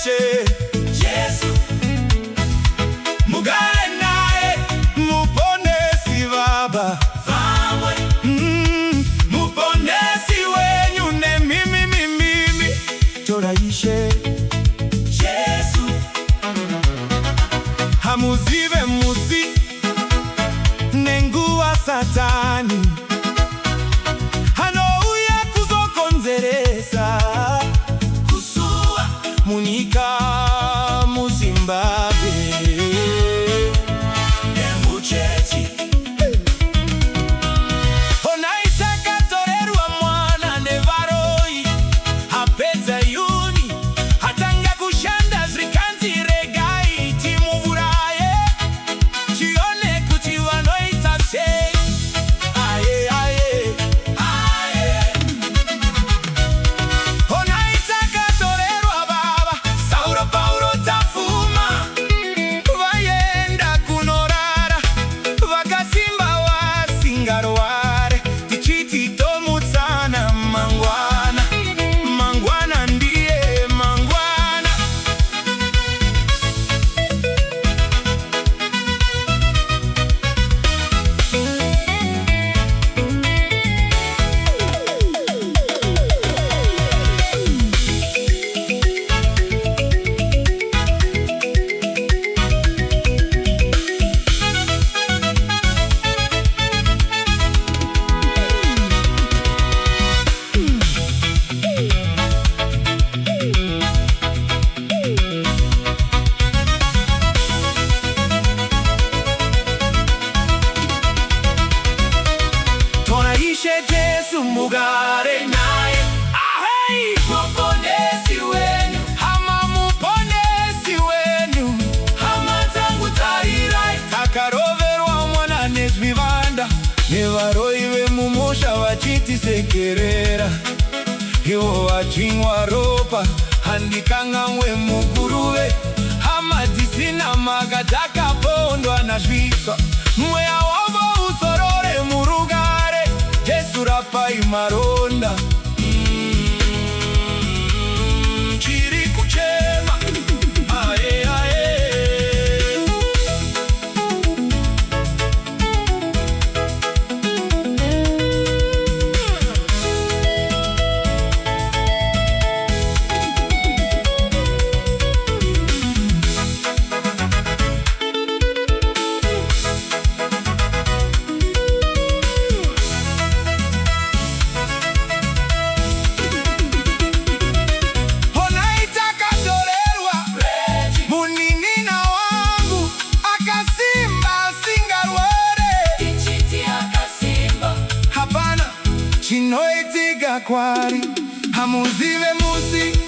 toraishe Yesu mugare naye muponesi baba muponesi wenyu ne mimi toraishe Yesu hamuzive musi nenguwa satani hanouye kuzokonzeresa kusua munika muzimbabe nemuchechi onaitaka torerwa mwana nevaroi hapedza yuni hatanga kushanda zrikanziregai timuvuraye chione kuti vanoita sei Yesu mugare naye muponesi wenu hama muponesi wenu hama tangu tairai takaroverwa mwana nezvivanda nevaroi vemumosha vachitisekerera ivo vachimwa ropa handikangamwe muguruve hama dzisina maka takapondwa nazviswa mweya wavo usorore murugare Yesu rapai maronda chiri kuchema ae chinoitika kwari hamuzive musi